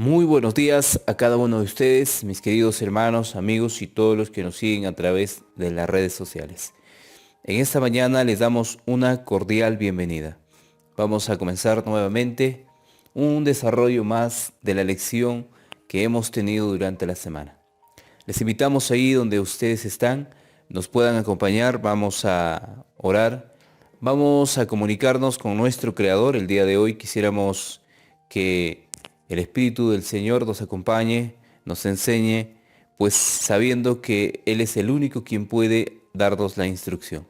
Muy buenos días a cada uno de ustedes, mis queridos hermanos, amigos y todos los que nos siguen a través de las redes sociales. En esta mañana les damos una cordial bienvenida. Vamos a comenzar nuevamente un desarrollo más de la lección que hemos tenido durante la semana. Les invitamos ahí donde ustedes están, nos puedan acompañar, vamos a orar, vamos a comunicarnos con nuestro Creador. El día de hoy quisiéramos que el Espíritu del Señor nos acompañe, nos enseñe, pues sabiendo que Él es el único quien puede darnos la instrucción.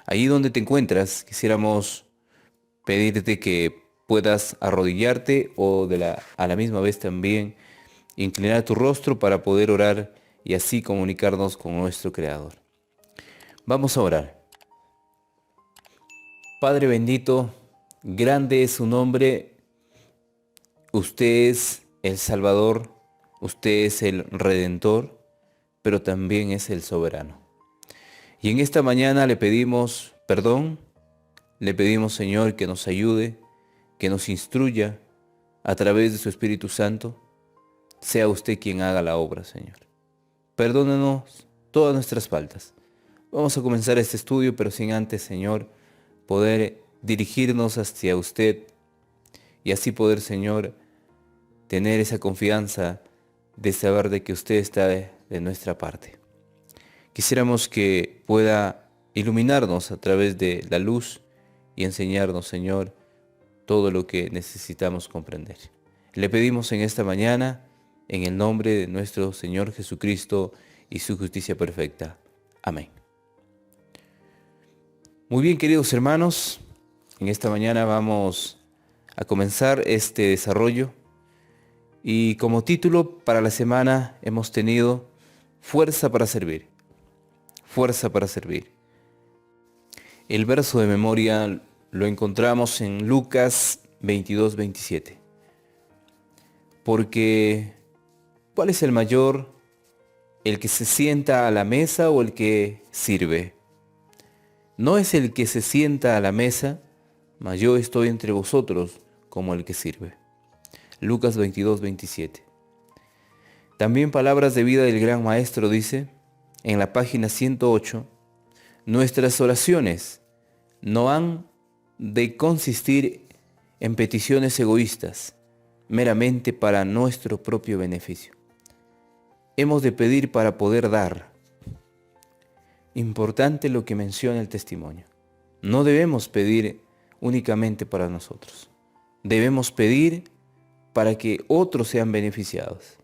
Allí donde te encuentras, quisiéramos pedirte que puedas arrodillarte o a la misma vez también inclinar tu rostro para poder orar y así comunicarnos con nuestro Creador. Vamos a orar. Padre bendito, grande es su nombre. Usted es el Salvador, usted es el Redentor, pero también es el Soberano. Y en esta mañana le pedimos perdón, le pedimos, Señor, que nos ayude, que nos instruya a través de su Espíritu Santo. Sea usted quien haga la obra, Señor. Perdónanos todas nuestras faltas. Vamos a comenzar este estudio, pero sin antes, Señor, poder dirigirnos hacia usted y así poder, Señor, tener esa confianza de saber de que usted está de nuestra parte. Quisiéramos que pueda iluminarnos a través de la luz y enseñarnos, Señor, todo lo que necesitamos comprender. Le pedimos en esta mañana, en el nombre de nuestro Señor Jesucristo y su justicia perfecta. Amén. Muy bien, queridos hermanos, en esta mañana vamos a comenzar este desarrollo y como título para la semana hemos tenido Fuerza para servir. Fuerza para servir. El verso de memoria lo encontramos en Lucas 22:27. Porque, ¿cuál es el mayor? ¿El que se sienta a la mesa o el que sirve? No es el que se sienta a la mesa, mas yo estoy entre vosotros como el que sirve. Lucas 22:27. También palabras de vida del gran maestro dice, en la página 108, nuestras oraciones no han de consistir en peticiones egoístas, meramente para nuestro propio beneficio. Hemos de pedir para poder dar. Importante lo que menciona el testimonio. No debemos pedir únicamente para nosotros. Debemos pedir para que otros sean beneficiados.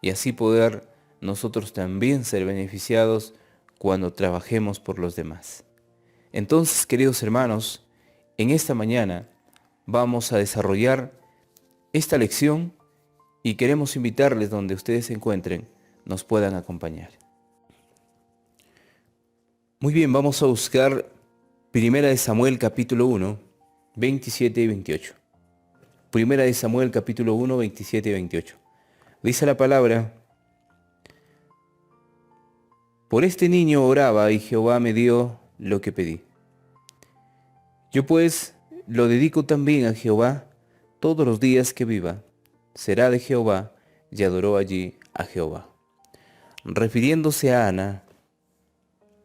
Y así poder nosotros también ser beneficiados cuando trabajemos por los demás. Entonces, queridos hermanos, en esta mañana vamos a desarrollar esta lección y queremos invitarles donde ustedes se encuentren, nos puedan acompañar. Muy bien, vamos a buscar 1 de Samuel capítulo 1, 27 y 28. 1 de Samuel capítulo 1, 27 y 28. Dice la palabra, por este niño oraba y Jehová me dio lo que pedí. Yo pues lo dedico también a Jehová todos los días que viva. Será de Jehová, y adoró allí a Jehová. Refiriéndose a Ana,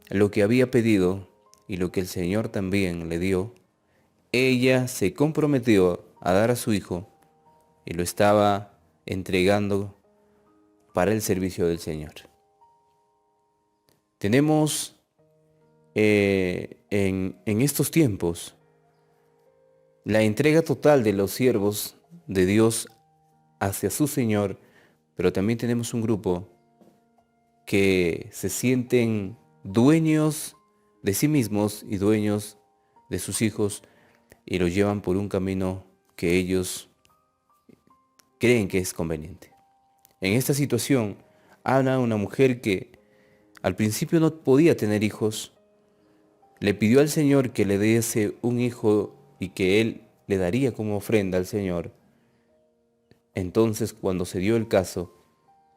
lo que había pedido y lo que el Señor también le dio, ella se comprometió a dar a su hijo y lo estaba entregando para el servicio del Señor. Tenemos en estos tiempos la entrega total de los siervos de Dios hacia su Señor, pero también tenemos un grupo que se sienten dueños de sí mismos y dueños de sus hijos y los llevan por un camino que ellos creen que es conveniente. En esta situación, Ana, una mujer que al principio no podía tener hijos, le pidió al Señor que le diese un hijo y que Él le daría como ofrenda al Señor. Entonces, cuando se dio el caso,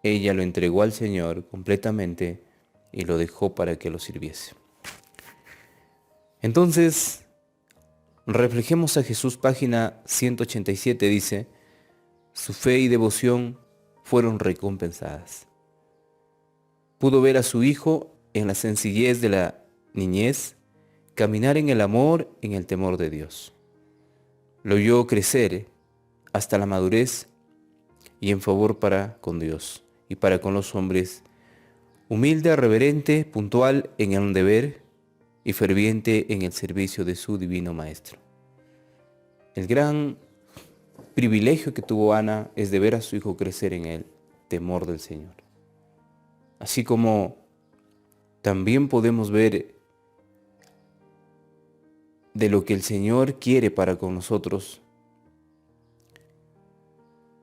ella lo entregó al Señor completamente y lo dejó para que lo sirviese. Entonces, reflejemos a Jesús, página 187, dice, su fe y devoción fueron recompensadas. Pudo ver a su hijo en la sencillez de la niñez, caminar en el amor, en el temor de Dios. Lo vio crecer hasta la madurez y en favor para con Dios y para con los hombres, humilde, reverente, puntual en el deber y ferviente en el servicio de su divino Maestro. El gran privilegio que tuvo Ana es de ver a su hijo crecer en el temor del Señor. Así como también podemos ver de lo que el Señor quiere para con nosotros.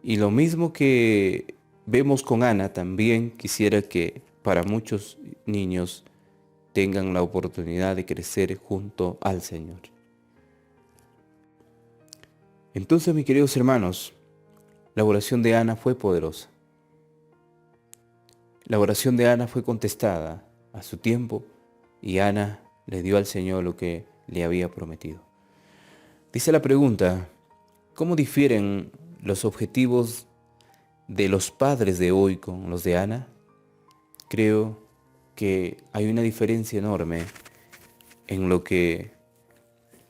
Y lo mismo que vemos con Ana, también quisiera que para muchos niños tengan la oportunidad de crecer junto al Señor. Entonces, mis queridos hermanos, la oración de Ana fue poderosa. La oración de Ana fue contestada a su tiempo y Ana le dio al Señor lo que le había prometido. Dice la pregunta, ¿cómo difieren los objetivos de los padres de hoy con los de Ana? Creo que hay una diferencia enorme en lo que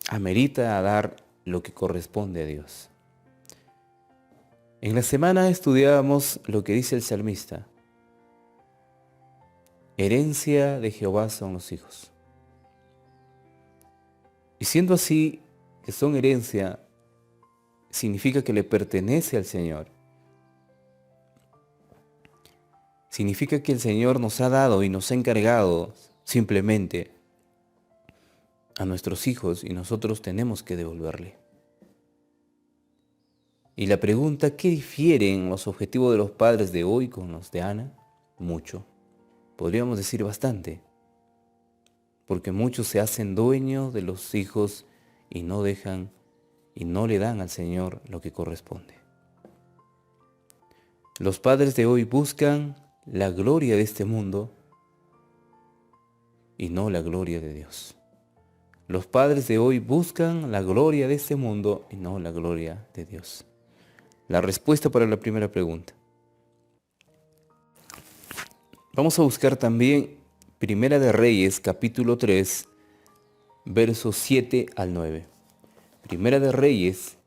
amerita a dar lo que corresponde a Dios. En la semana estudiábamos lo que dice el salmista. Herencia de Jehová son los hijos. Y siendo así, que son herencia, significa que le pertenece al Señor. Significa que el Señor nos ha dado y nos ha encargado simplemente a nuestros hijos y nosotros tenemos que devolverle. Y la pregunta, ¿qué difieren los objetivos de los padres de hoy con los de Ana? Mucho. Podríamos decir bastante. Porque muchos se hacen dueños de los hijos y no dejan y no le dan al Señor lo que corresponde. Los padres de hoy buscan la gloria de este mundo y no la gloria de Dios. Los padres de hoy buscan la gloria de este mundo y no la gloria de Dios. La respuesta para la primera pregunta. Vamos a buscar también Primera de Reyes, capítulo 3, versos 7 al 9. Primera de Reyes,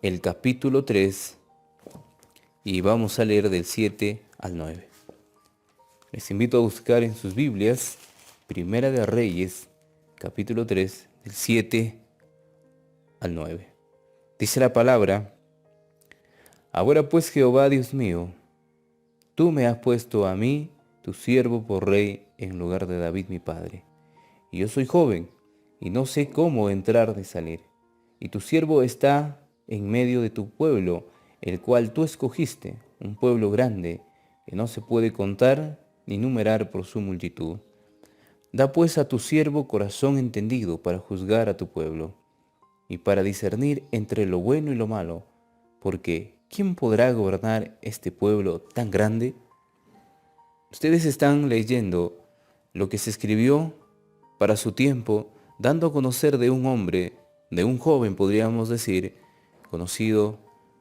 el capítulo 3, y vamos a leer del 7 al 9. Les invito a buscar en sus Biblias Primera de Reyes, capítulo 3, del 7 al 9. Dice la palabra, ahora pues Jehová Dios mío, tú me has puesto a mí, tu siervo, por rey en lugar de David mi padre. Y yo soy joven, y no sé cómo entrar ni salir. Y tu siervo está en medio de tu pueblo, el cual tú escogiste, un pueblo grande, que no se puede contar ni numerar por su multitud. Da pues a tu siervo corazón entendido para juzgar a tu pueblo, y para discernir entre lo bueno y lo malo, porque ¿quién podrá gobernar este pueblo tan grande? Ustedes están leyendo lo que se escribió para su tiempo, dando a conocer de un hombre, de un joven podríamos decir, conocido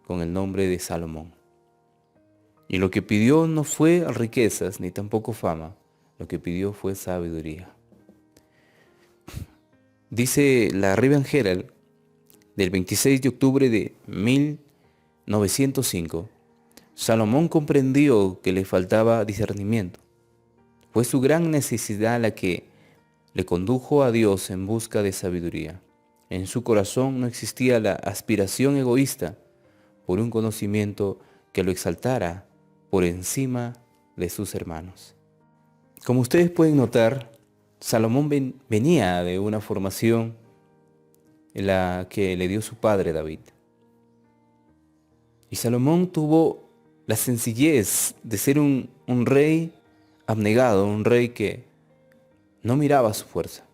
con el nombre de Salomón. Y lo que pidió no fue riquezas ni tampoco fama, lo que pidió fue sabiduría. Dice la Rivan Herald del 26 de octubre de 1905, Salomón comprendió que le faltaba discernimiento. Fue su gran necesidad la que le condujo a Dios en busca de sabiduría. En su corazón no existía la aspiración egoísta por un conocimiento que lo exaltara por encima de sus hermanos. Como ustedes pueden notar, Salomón venía de una formación en la que le dio su padre David. Y Salomón tuvo la sencillez de ser un rey abnegado, un rey que no miraba su fuerza,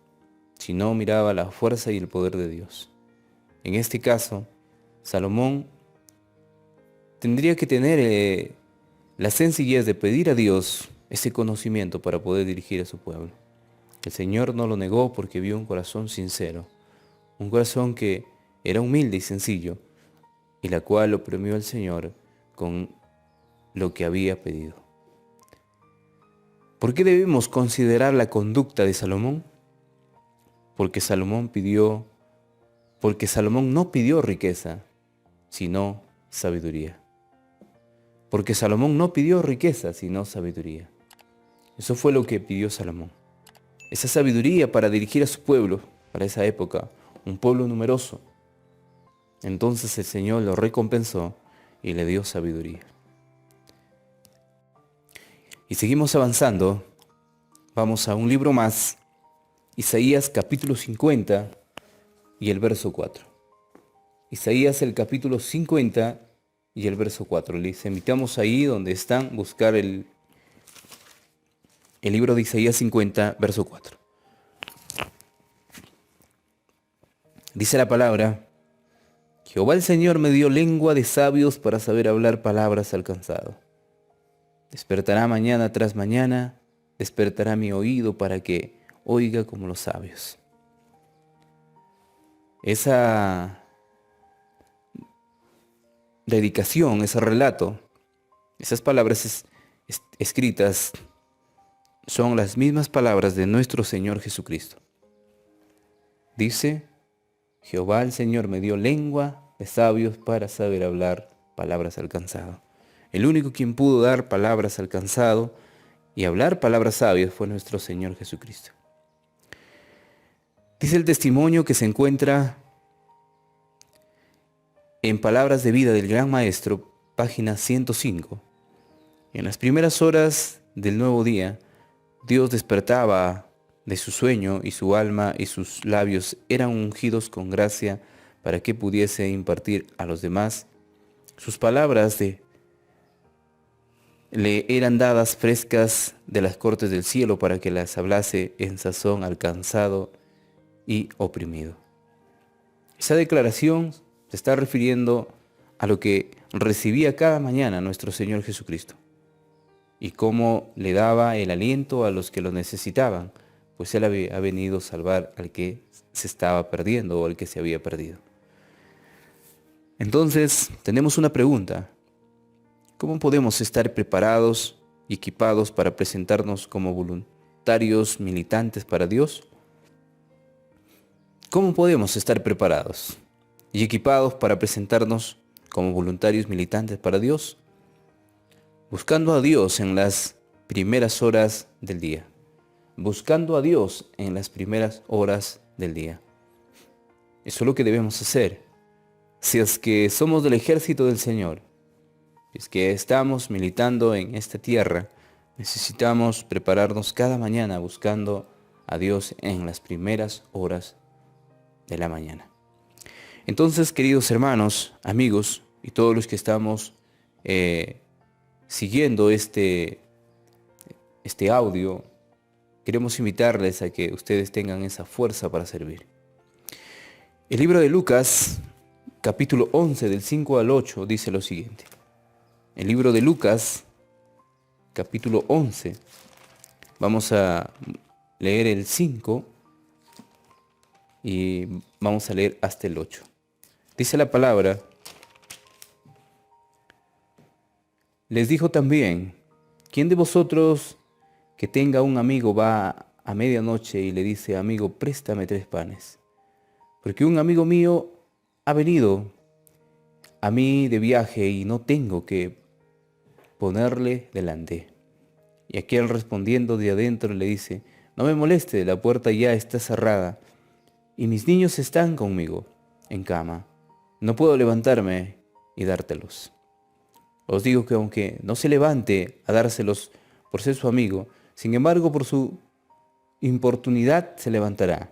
sino miraba la fuerza y el poder de Dios. En este caso, Salomón tendría que tener la sencillez de pedir a Dios ese conocimiento para poder dirigir a su pueblo. El Señor no lo negó porque vio un corazón sincero, un corazón que era humilde y sencillo, y la cual lo premió el Señor con lo que había pedido. ¿Por qué debemos considerar la conducta de Salomón? Porque Salomón no pidió riqueza, sino sabiduría. Porque Salomón no pidió riqueza, sino sabiduría. Eso fue lo que pidió Salomón. Esa sabiduría para dirigir a su pueblo, para esa época, un pueblo numeroso. Entonces el Señor lo recompensó y le dio sabiduría. Y seguimos avanzando. Vamos a un libro más. Isaías capítulo 50 y el verso 4. Isaías el capítulo 50 y el verso 4. Les invitamos ahí donde están, buscar el libro de Isaías 50, verso 4. Dice la palabra: Jehová el Señor me dio lengua de sabios para saber hablar palabras al cansado. Despertará mañana tras mañana, despertará mi oído para que oiga como los sabios. Esa dedicación, ese relato, esas palabras escritas son las mismas palabras de nuestro Señor Jesucristo. Dice: Jehová el Señor me dio lengua de sabios para saber hablar palabras al cansado. El único quien pudo dar palabras al cansado y hablar palabras sabias fue nuestro Señor Jesucristo. Dice el testimonio que se encuentra en Palabras de Vida del Gran Maestro, página 105. En las primeras horas del nuevo día, Dios despertaba de su sueño y su alma y sus labios eran ungidos con gracia para que pudiese impartir a los demás. Sus palabras le eran dadas frescas de las cortes del cielo para que las hablase en sazón al cansado y oprimido. Esa declaración se está refiriendo a lo que recibía cada mañana nuestro Señor Jesucristo y cómo le daba el aliento a los que lo necesitaban, pues Él ha venido a salvar al que se estaba perdiendo o al que se había perdido. Entonces, tenemos una pregunta: ¿cómo podemos estar preparados y equipados para presentarnos como voluntarios militantes para Dios? ¿Cómo podemos estar preparados y equipados para presentarnos como voluntarios militantes para Dios? Buscando a Dios en las primeras horas del día. Buscando a Dios en las primeras horas del día. Eso es lo que debemos hacer. Si es que somos del ejército del Señor, si es que estamos militando en esta tierra, necesitamos prepararnos cada mañana buscando a Dios en las primeras horas de la mañana. Entonces, queridos hermanos, amigos y todos los que estamos siguiendo este audio, queremos invitarles a que ustedes tengan esa fuerza para servir. El libro de Lucas, capítulo 11, del 5 al 8, dice lo siguiente. El libro de Lucas, capítulo 11, vamos a leer el 5 y vamos a leer hasta el 8. Dice la palabra: les dijo también: ¿quién de vosotros que tenga un amigo va a medianoche y le dice: amigo, préstame 3 panes? Porque un amigo mío ha venido a mí de viaje y no tengo que ponerle delante. Y aquel respondiendo de adentro le dice: no me moleste, la puerta ya está cerrada y mis niños están conmigo en cama. No puedo levantarme y dártelos. Os digo que aunque no se levante a dárselos por ser su amigo, sin embargo por su importunidad se levantará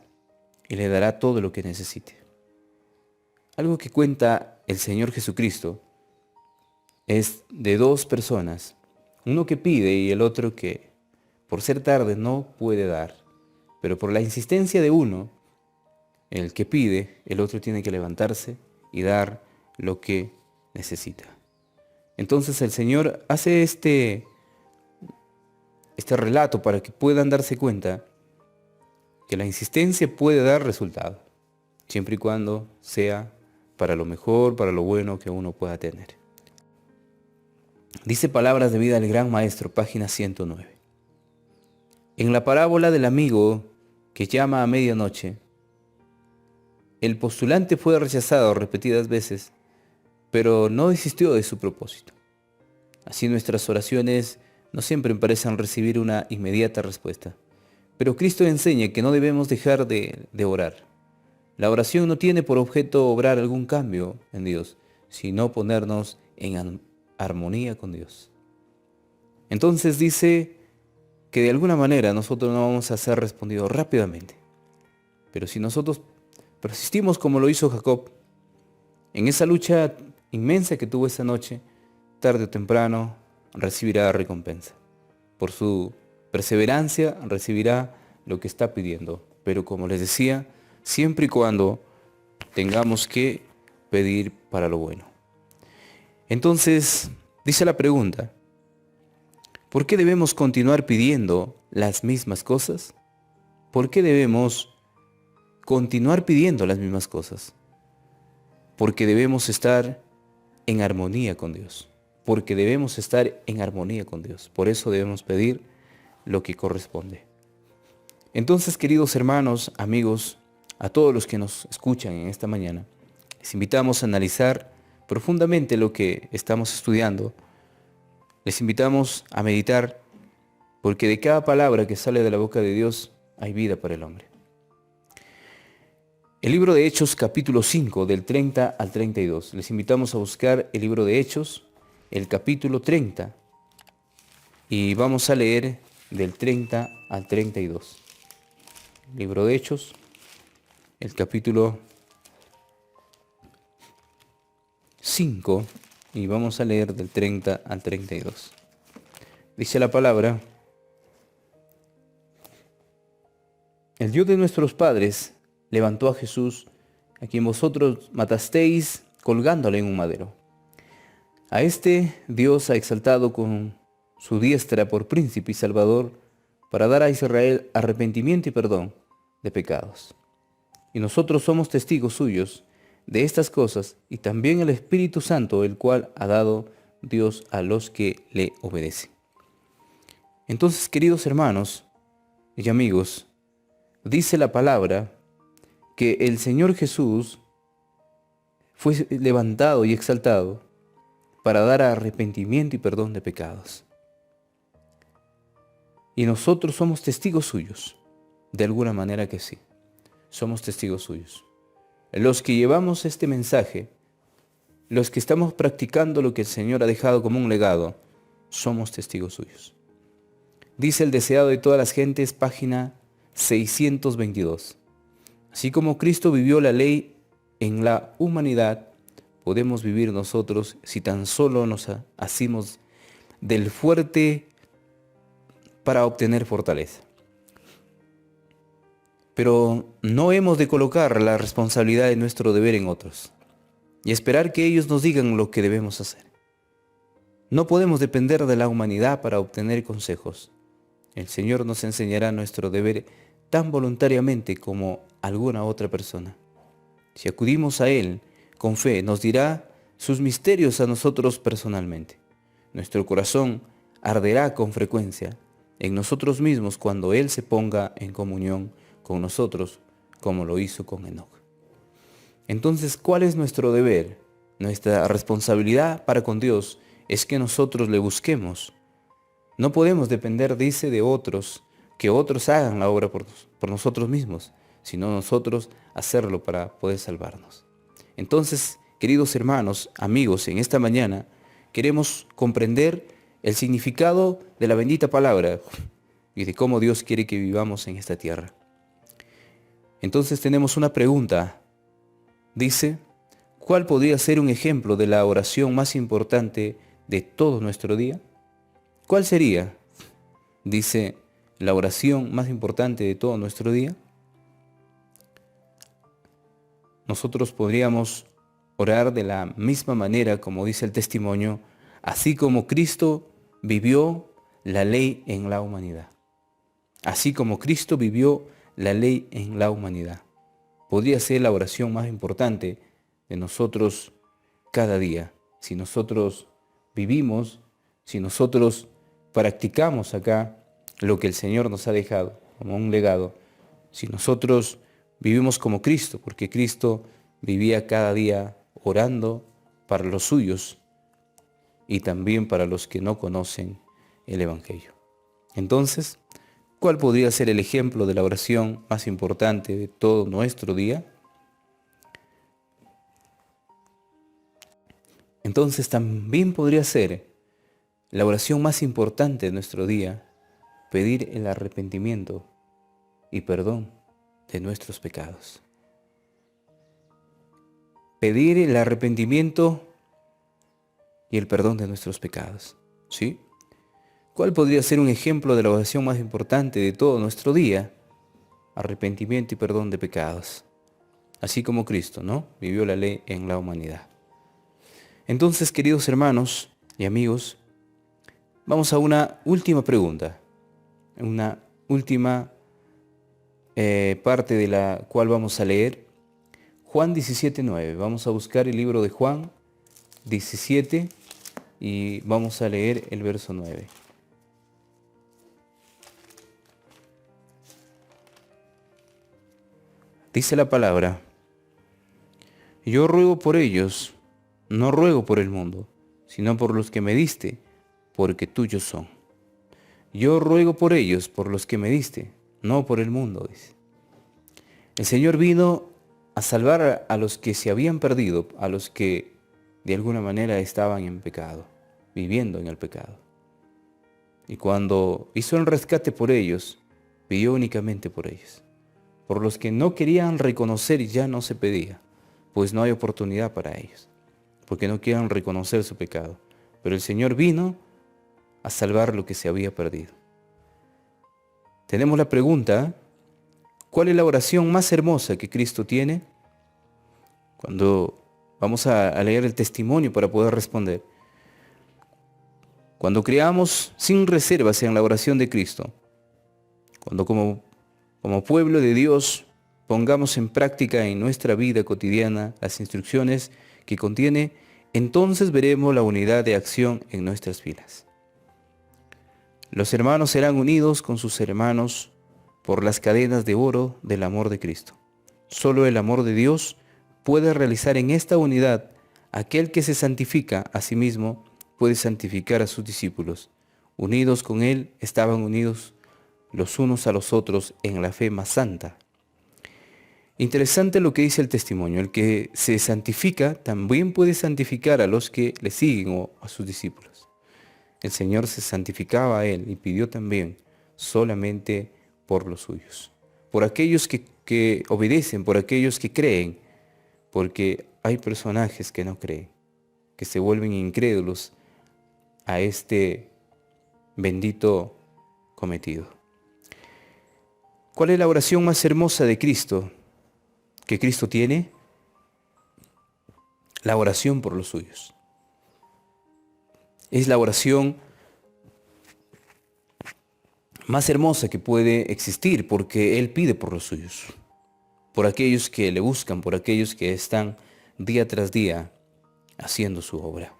y le dará todo lo que necesite. Algo que cuenta el Señor Jesucristo es de 2 personas, uno que pide y el otro que por ser tarde no puede dar, pero por la insistencia de uno, el que pide, el otro tiene que levantarse y dar lo que necesita. Entonces el Señor hace este relato para que puedan darse cuenta que la insistencia puede dar resultado, siempre y cuando sea para lo mejor, para lo bueno que uno pueda tener. Dice Palabras de Vida del Gran Maestro, página 109. En la parábola del amigo que llama a medianoche, el postulante fue rechazado repetidas veces, pero no desistió de su propósito. Así nuestras oraciones no siempre parecen recibir una inmediata respuesta, pero Cristo enseña que no debemos dejar de orar. La oración no tiene por objeto obrar algún cambio en Dios, sino ponernos en armonía con Dios. Entonces dice que de alguna manera nosotros no vamos a ser respondidos rápidamente, pero si nosotros persistimos como lo hizo Jacob, en esa lucha inmensa que tuvo esa noche, tarde o temprano recibirá recompensa. Por su perseverancia recibirá lo que está pidiendo. Pero como les decía, siempre y cuando tengamos que pedir para lo bueno. Entonces, dice la pregunta, ¿por qué debemos continuar pidiendo las mismas cosas? ¿Por qué debemos continuar pidiendo las mismas cosas? Porque debemos estar en armonía con Dios. Porque debemos estar en armonía con Dios. Por eso debemos pedir lo que corresponde. Entonces, queridos hermanos, amigos, a todos los que nos escuchan en esta mañana, les invitamos a analizar profundamente lo que estamos estudiando. Les invitamos a meditar, porque de cada palabra que sale de la boca de Dios hay vida para el hombre. El libro de Hechos, capítulo 5, del 30 al 32. Les invitamos a buscar el libro de Hechos, el capítulo 30, y vamos a leer del 30 al 32. Libro de Hechos, el capítulo 5, y vamos a leer del 30 al 32. Dice la palabra: el Dios de nuestros padres levantó a Jesús, a quien vosotros matasteis colgándole en un madero. A este Dios ha exaltado con su diestra por príncipe y salvador, para dar a Israel arrepentimiento y perdón de pecados. Y nosotros somos testigos suyos de estas cosas, y también el Espíritu Santo, el cual ha dado Dios a los que le obedecen. Entonces, queridos hermanos y amigos, dice la palabra que el Señor Jesús fue levantado y exaltado para dar arrepentimiento y perdón de pecados. Y nosotros somos testigos suyos, de alguna manera que sí, somos testigos suyos. Los que llevamos este mensaje, los que estamos practicando lo que el Señor ha dejado como un legado, somos testigos suyos. Dice el deseado de todas las gentes, página 622. Así como Cristo vivió la ley en la humanidad, podemos vivir nosotros si tan solo nos asimos del fuerte para obtener fortaleza. Pero no hemos de colocar la responsabilidad de nuestro deber en otros y esperar que ellos nos digan lo que debemos hacer. No podemos depender de la humanidad para obtener consejos. El Señor nos enseñará nuestro deber tan voluntariamente como alguna otra persona. Si acudimos a Él con fe, nos dirá sus misterios a nosotros personalmente. Nuestro corazón arderá con frecuencia en nosotros mismos cuando Él se ponga en comunión con nosotros, como lo hizo con Enoc. Entonces, ¿cuál es nuestro deber? Nuestra responsabilidad para con Dios es que nosotros le busquemos. No podemos depender, dice, de otros, que otros hagan la obra por nosotros mismos, sino nosotros hacerlo para poder salvarnos. Entonces, queridos hermanos, amigos, en esta mañana queremos comprender el significado de la bendita palabra y de cómo Dios quiere que vivamos en esta tierra. Entonces tenemos una pregunta. Dice, ¿cuál podría ser un ejemplo de la oración más importante de todo nuestro día? ¿Cuál sería? Dice, la oración más importante de todo nuestro día. Nosotros podríamos orar de la misma manera, como dice el testimonio, así como Cristo vivió la ley en la humanidad. Así como Cristo vivió la ley en la humanidad. Podría ser la oración más importante de nosotros cada día. Si nosotros vivimos si nosotros practicamos acá lo que el Señor nos ha dejado como un legado, si nosotros vivimos como Cristo, porque Cristo vivía cada día orando para los suyos y también para los que no conocen el Evangelio. Entonces, ¿cuál podría ser el ejemplo de la oración más importante de todo nuestro día? Entonces también podría ser la oración más importante de nuestro día, pedir el arrepentimiento y perdón de nuestros pecados. Pedir el arrepentimiento y el perdón de nuestros pecados. ¿Sí? ¿Cuál podría ser un ejemplo de la oración más importante de todo nuestro día? Arrepentimiento y perdón de pecados. Así como Cristo, ¿no? Vivió la ley en la humanidad. Entonces, queridos hermanos y amigos, vamos a una última pregunta. Una última parte de la cual vamos a leer. Juan 17:9. Vamos a buscar el libro de Juan 17 y vamos a leer el verso 9. Dice la palabra: yo ruego por ellos, no ruego por el mundo, sino por los que me diste, porque tuyos son. Yo ruego por ellos, por los que me diste, no por el mundo, dice. El Señor vino a salvar a los que se habían perdido, a los que de alguna manera estaban en pecado, viviendo en el pecado. Y cuando hizo el rescate por ellos, pidió únicamente por ellos. Por los que no querían reconocer ya no se pedía, pues no hay oportunidad para ellos, porque no quieren reconocer su pecado. Pero el Señor vino a salvar lo que se había perdido. Tenemos la pregunta: ¿cuál es la oración más hermosa que Cristo tiene? Cuando vamos a leer el testimonio para poder responder. Cuando creamos sin reservas en la oración de Cristo, cuando como pueblo de Dios pongamos en práctica en nuestra vida cotidiana las instrucciones que contiene, entonces veremos la unidad de acción en nuestras vidas. Los hermanos serán unidos con sus hermanos por las cadenas de oro del amor de Cristo. Solo el amor de Dios puede realizar en esta unidad. Aquel que se santifica a sí mismo puede santificar a sus discípulos. Unidos con Él, estaban unidos los unos a los otros en la fe más santa. Interesante lo que dice el testimonio. El que se santifica también puede santificar a los que le siguen o a sus discípulos. El Señor se santificaba a Él y pidió también solamente por los suyos, por aquellos que obedecen, por aquellos que creen, porque hay personajes que no creen, que se vuelven incrédulos a este bendito cometido. ¿Cuál es la oración más hermosa de Cristo que Cristo tiene? La oración por los suyos. Es la oración más hermosa que puede existir, porque Él pide por los suyos, por aquellos que le buscan, por aquellos que están día tras día haciendo su obra.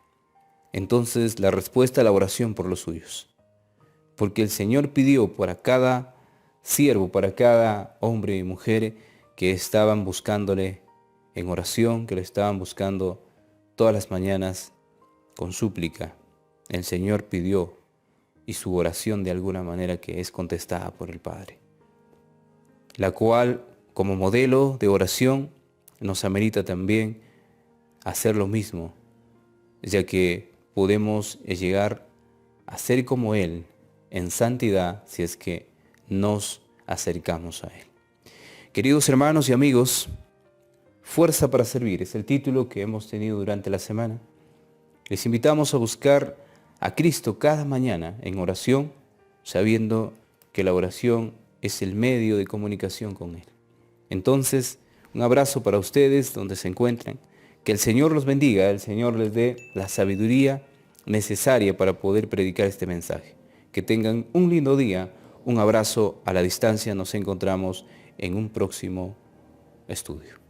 Entonces, la respuesta a la oración por los suyos, porque el Señor pidió para cada siervo, para cada hombre y mujer que estaban buscándole en oración, que le estaban buscando todas las mañanas con súplica. El Señor pidió, y su oración de alguna manera que es contestada por el Padre, la cual como modelo de oración nos amerita también hacer lo mismo, ya que podemos llegar a ser como Él en santidad si es que nos acercamos a Él. Queridos hermanos y amigos, Fuerza para Servir es el título que hemos tenido durante la semana. Les invitamos a buscar a Cristo cada mañana en oración, sabiendo que la oración es el medio de comunicación con Él. Entonces, un abrazo para ustedes donde se encuentren. Que el Señor los bendiga, el Señor les dé la sabiduría necesaria para poder predicar este mensaje. Que tengan un lindo día, un abrazo a la distancia. Nos encontramos en un próximo estudio.